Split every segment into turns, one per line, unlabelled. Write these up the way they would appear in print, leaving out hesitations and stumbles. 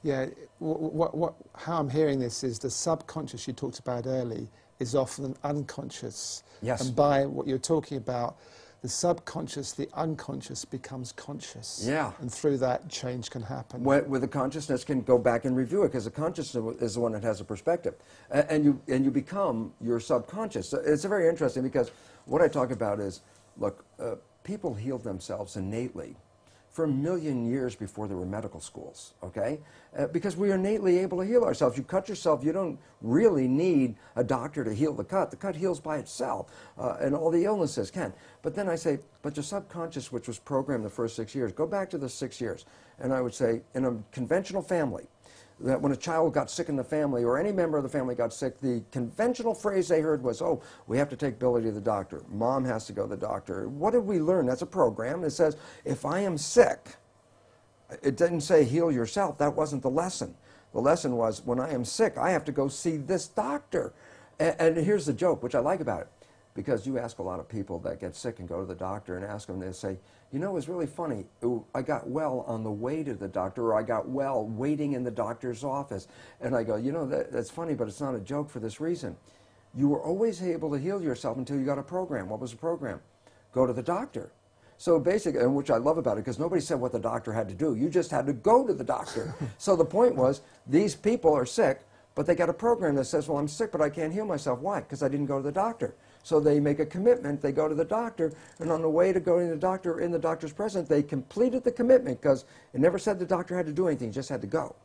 Yeah, how I'm hearing this is the subconscious you talked about early is often unconscious.
Yes.
And by what you're talking about, the subconscious, the unconscious becomes conscious.
Yeah.
And through that, change can happen.
Where the consciousness can go back and review it, because the consciousness is the one that has a perspective. And you become your subconscious. So it's very interesting, because what I talk about is, look, people healed themselves innately for 1 million years before there were medical schools, okay? Because we are innately able to heal ourselves. You cut yourself, you don't really need a doctor to heal the cut. The cut heals by itself, and all the illnesses can. But then I say, but your subconscious, which was programmed the first 6 years, go back to the 6 years. And I would say, in a conventional family, that when a child got sick in the family, or any member of the family got sick, the conventional phrase they heard was, oh, we have to take Billy to the doctor. Mom has to go to the doctor. What did we learn? That's a program. It says, if I am sick, it didn't say heal yourself. That wasn't the lesson. The lesson was, when I am sick, I have to go see this doctor. And here's the joke, which I like about it, because you ask a lot of people that get sick and go to the doctor and ask them, they say, you know, it was really funny. I got well on the way to the doctor, or I got well waiting in the doctor's office. And I go, you know, that's funny, but it's not a joke for this reason. You were always able to heal yourself until you got a program. What was the program? Go to the doctor. So basically, and which I love about it, because nobody said what the doctor had to do. You just had to go to the doctor. So the point was, these people are sick, but they got a program that says, well, I'm sick, but I can't heal myself. Why? Because I didn't go to the doctor. So they make a commitment, they go to the doctor, and on the way to going to the doctor, in the doctor's presence, they completed the commitment, because it never said the doctor had to do anything, just had to go.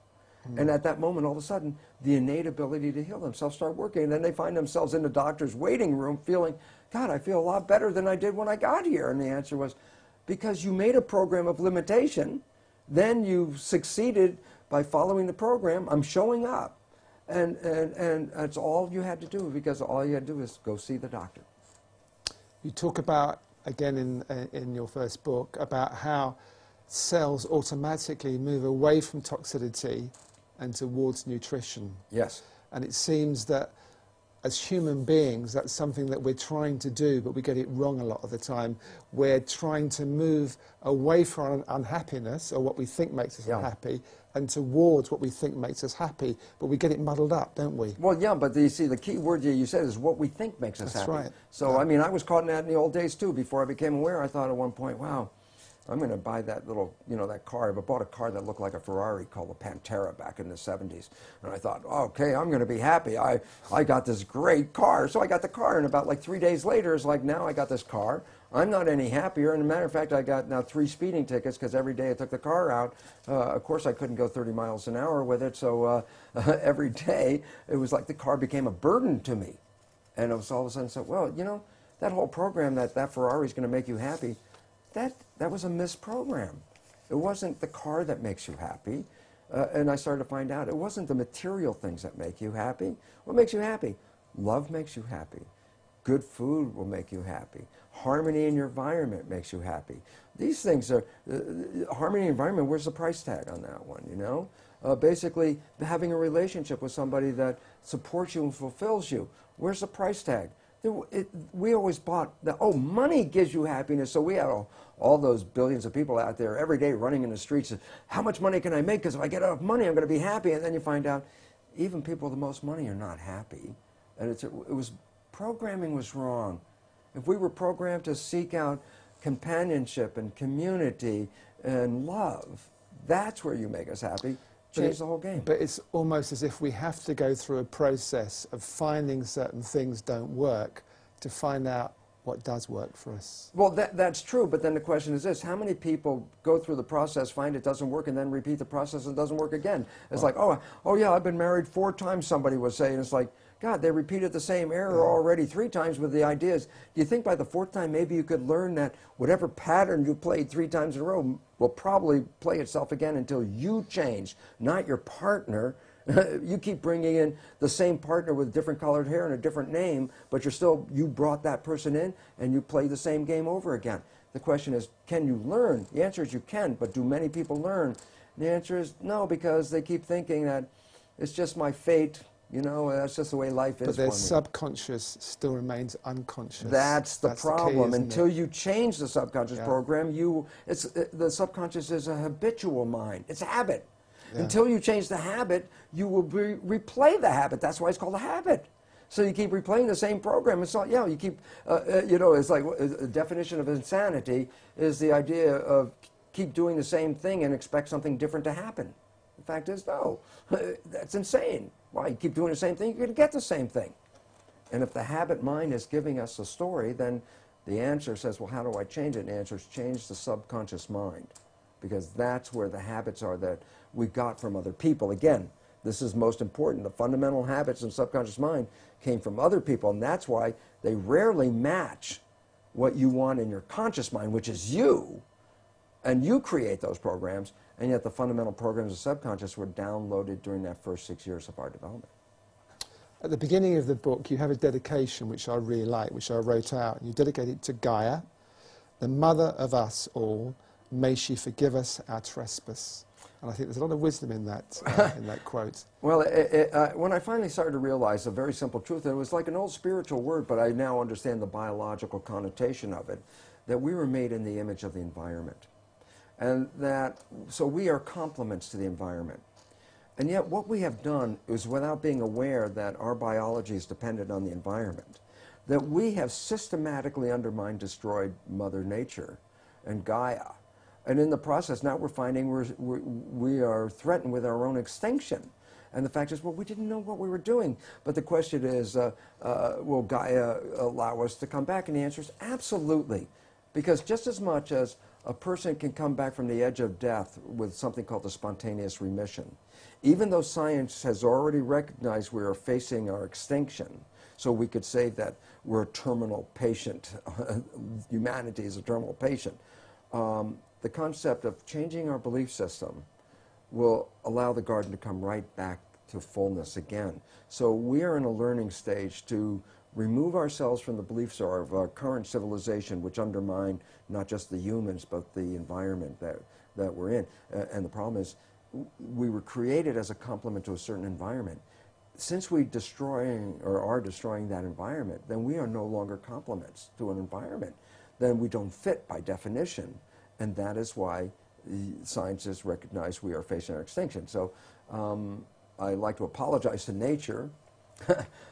And at that moment, all of a sudden, the innate ability to heal themselves start working, and then they find themselves in the doctor's waiting room feeling, God, I feel a lot better than I did when I got here. And the answer was, because you made a program of limitation, then you succeeded by following the program. I'm showing up. And that's all you had to do, because all you had to do is go see the doctor.
You talk about, again in your first book, about how cells automatically move away from toxicity and towards nutrition.
Yes.
And it seems that as human beings, that's something that we're trying to do, but we get it wrong a lot of the time. We're trying to move away from unhappiness, or what we think makes us unhappy, and towards what we think makes us happy, but we get it muddled up, don't we?
Well, yeah, but you see, the key word you said is what we think makes us happy.
That's right.
So, I mean, I was caught in that in the old days, too. Before I became aware, I thought at one point, wow, I'm going to buy that little, you know, that car. I bought a car that looked like a Ferrari called the Pantera back in the 70s. And I thought, okay, I'm going to be happy. I got this great car. So I got the car, and about like 3 days later, it's like, now I got this car. I'm not any happier. And as a matter of fact, I got now 3 speeding tickets, because every day I took the car out. Of course, I couldn't go 30 miles an hour with it. So every day, it was like the car became a burden to me. And it was all of a sudden, so, well, you know, that whole program that Ferrari is going to make you happy, that was a misprogram. It wasn't the car that makes you happy. And I started to find out it wasn't the material things that make you happy. What makes you happy? Love makes you happy. Good food will make you happy. Harmony in your environment makes you happy. These things are, harmony in environment, where's the price tag on that one, you know? Basically, having a relationship with somebody that supports you and fulfills you, where's the price tag? We always bought that, oh, money gives you happiness. So we had all those billions of people out there every day running in the streets. And, how much money can I make? Because if I get enough money, I'm going to be happy. And then you find out, even people with the most money are not happy. And programming was wrong. If we were programmed to seek out companionship and community and love, that's where you make us happy. Change the whole game.
But it's almost as if we have to go through a process of finding certain things don't work to find out what does work for us.
Well, that's true, but then the question is this: how many people go through the process, find it doesn't work, and then repeat the process and it doesn't work again? It's like, oh yeah, I've been married 4 times, somebody was saying. It's like, God, they repeated the same error already 3 times with the ideas. Do you think by the 4th time maybe you could learn that whatever pattern you played 3 times in a row will probably play itself again until you change, not your partner? You keep bringing in the same partner with different colored hair and a different name, but you brought that person in and you play the same game over again. The question is, can you learn? The answer is you can, but do many people learn? The answer is no, because they keep thinking that it's just my fate. You know, that's just the way life is.
But their subconscious still remains unconscious.
That's the problem.
The key,
until you change the subconscious program, the subconscious is a habitual mind. It's a habit.
Yeah.
Until you change the habit, you will replay the habit. That's why it's called a habit. So you keep replaying the same program. It's not, you keep, it's like a definition of insanity is the idea of keep doing the same thing and expect something different to happen. The fact is, no, that's insane. Why? You keep doing the same thing, you're going to get the same thing. And if the habit mind is giving us a story, then the answer says, well, how do I change it? And the answer is change the subconscious mind, because that's where the habits are that we got from other people. Again, this is most important. The fundamental habits in subconscious mind came from other people, and that's why they rarely match what you want in your conscious mind, which is you, and you create those programs, and yet the fundamental programs of subconscious were downloaded during that first 6 years of our development.
At the beginning of the book, you have a dedication which I really like, which I wrote out. You dedicate it to Gaia, the mother of us all. May she forgive us our trespass. And I think there's a lot of wisdom in that quote.
Well, when I finally started to realize a very simple truth, and it was like an old spiritual word, but I now understand the biological connotation of it, that we were made in the image of the environment. And that, so we are complements to the environment. And yet what we have done is, without being aware that our biology is dependent on the environment, that we have systematically undermined, destroyed Mother Nature and Gaia. And in the process, now we're finding we are threatened with our own extinction. And the fact is, well, we didn't know what we were doing. But the question is, will Gaia allow us to come back? And the answer is absolutely. Because just as much as a person can come back from the edge of death with something called a spontaneous remission, even though science has already recognized we are facing our extinction, so we could say that we're a terminal patient, humanity is a terminal patient, the concept of changing our belief system will allow the garden to come right back to fullness again. So we are in a learning stage to remove ourselves from the beliefs of our current civilization, which undermine not just the humans, but the environment that we're in. And the problem is, we were created as a complement to a certain environment. Since we are destroying that environment, then we are no longer complements to an environment. Then we don't fit by definition. And that is why scientists recognize we are facing our extinction. So I like to apologize to nature,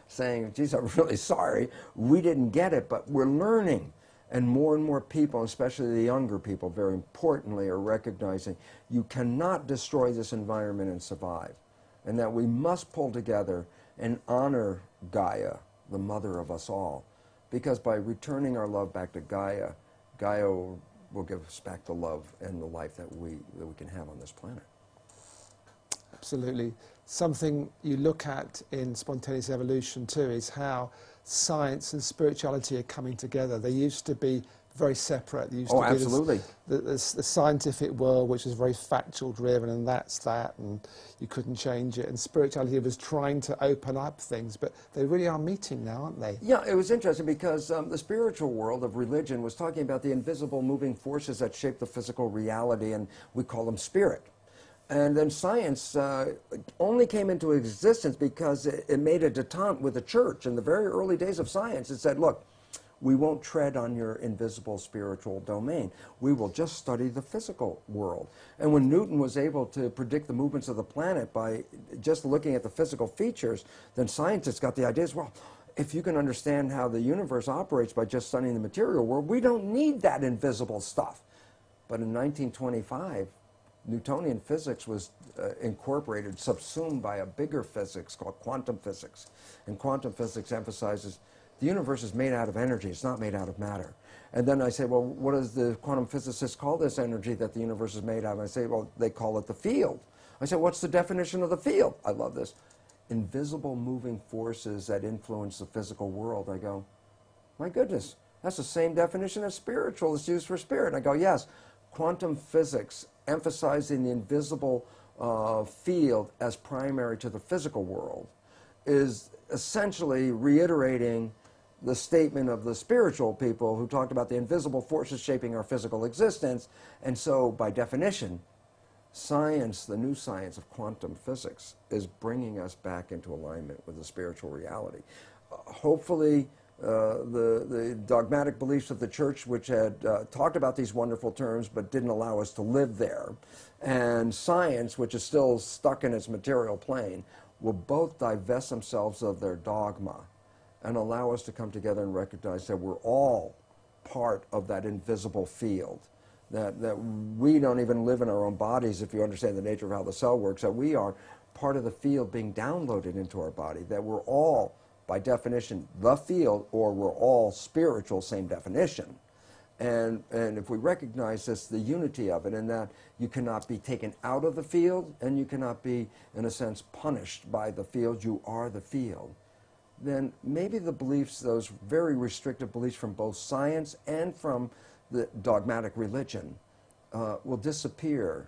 saying, geez, I'm really sorry, we didn't get it, but we're learning. And more people, especially the younger people, very importantly, are recognizing you cannot destroy this environment and survive. And that we must pull together and honor Gaia, the mother of us all. Because by returning our love back to Gaia, Gaia will give us back the love and the life that we can have on this planet.
Absolutely. Something you look at in spontaneous evolution too is how science and spirituality are coming together. They used to be very separate. They used to be
absolutely.
The scientific world, which is very factual driven, and that's that, and you couldn't change it. And spirituality was trying to open up things, but they really are meeting now, aren't they?
Yeah, it was interesting because the spiritual world of religion was talking about the invisible moving forces that shape the physical reality, and we call them spirit. And then science only came into existence because it made a detente with the church. In the very early days of science, it said, look, we won't tread on your invisible spiritual domain. We will just study the physical world. And when Newton was able to predict the movements of the planet by just looking at the physical features, then scientists got the idea as well. If you can understand how the universe operates by just studying the material world, we don't need that invisible stuff. But in 1925, Newtonian physics was incorporated, subsumed by a bigger physics called quantum physics. And quantum physics emphasizes the universe is made out of energy, it's not made out of matter. And then I say, well, what does the quantum physicists call this energy that the universe is made out of? I say, well, they call it the field. I say, what's the definition of the field? I love this. Invisible moving forces that influence the physical world. I go, my goodness, that's the same definition as spiritual that's used for spirit. And I go, yes, quantum physics emphasizing the invisible field as primary to the physical world is essentially reiterating the statement of the spiritual people who talked about the invisible forces shaping our physical existence. And so, by definition, science, the new science of quantum physics, is bringing us back into alignment with the spiritual reality. Hopefully, the dogmatic beliefs of the church, which had talked about these wonderful terms but didn't allow us to live there, and science, which is still stuck in its material plane, will both divest themselves of their dogma and allow us to come together and recognize that we're all part of that invisible field, that we don't even live in our own bodies, if you understand the nature of how the cell works, that we are part of the field being downloaded into our body, that we're all, by definition, the field, or we're all spiritual, same definition. And if we recognize this, the unity of it, and that you cannot be taken out of the field, and you cannot be, in a sense, punished by the field, you are the field, then maybe the beliefs, those very restrictive beliefs from both science and from the dogmatic religion, will disappear,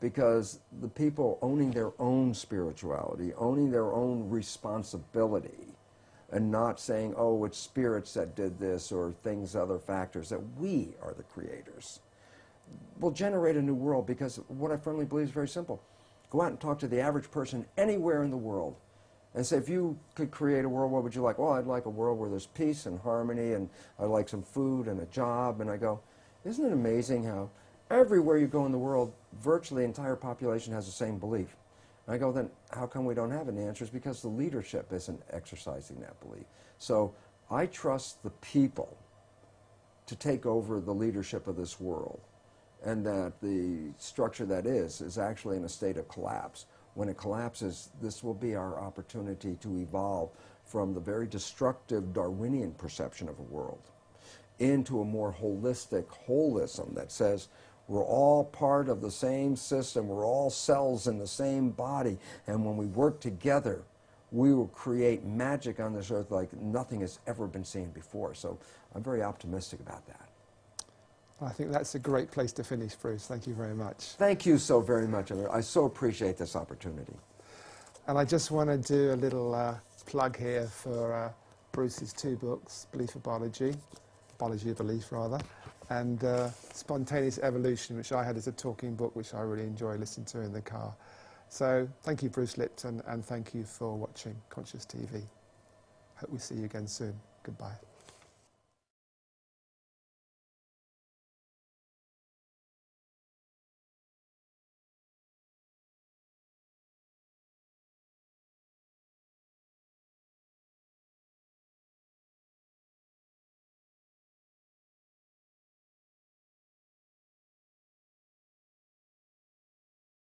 because the people owning their own spirituality, owning their own responsibility, and not saying, oh, it's spirits that did this or things, other factors, that we are the creators, will generate a new world. Because what I firmly believe is very simple. Go out and talk to the average person anywhere in the world and say, if you could create a world, what would you like? Well, I'd like a world where there's peace and harmony, and I'd like some food and a job. And I go, isn't it amazing how everywhere you go in the world, virtually the entire population has the same belief? And I go, then how come we don't have it? And the answer is because the leadership isn't exercising that belief. So I trust the people to take over the leadership of this world, and that the structure that is actually in a state of collapse. When it collapses, this will be our opportunity to evolve from the very destructive Darwinian perception of a world into a more holistic holism that says we're all part of the same system, we're all cells in the same body, and when we work together, we will create magic on this earth like nothing has ever been seen before. So I'm very optimistic about that.
I think that's a great place to finish, Bruce. Thank you very much.
Thank you so very much. I so appreciate this opportunity.
And I just want to do a little plug here for Bruce's 2 books, Belief of Biology, Biology of Belief rather, and Spontaneous Evolution, which I had as a talking book, which I really enjoy listening to in the car. So thank you, Bruce Lipton, and thank you for watching Conscious TV. Hope we see you again soon. Goodbye.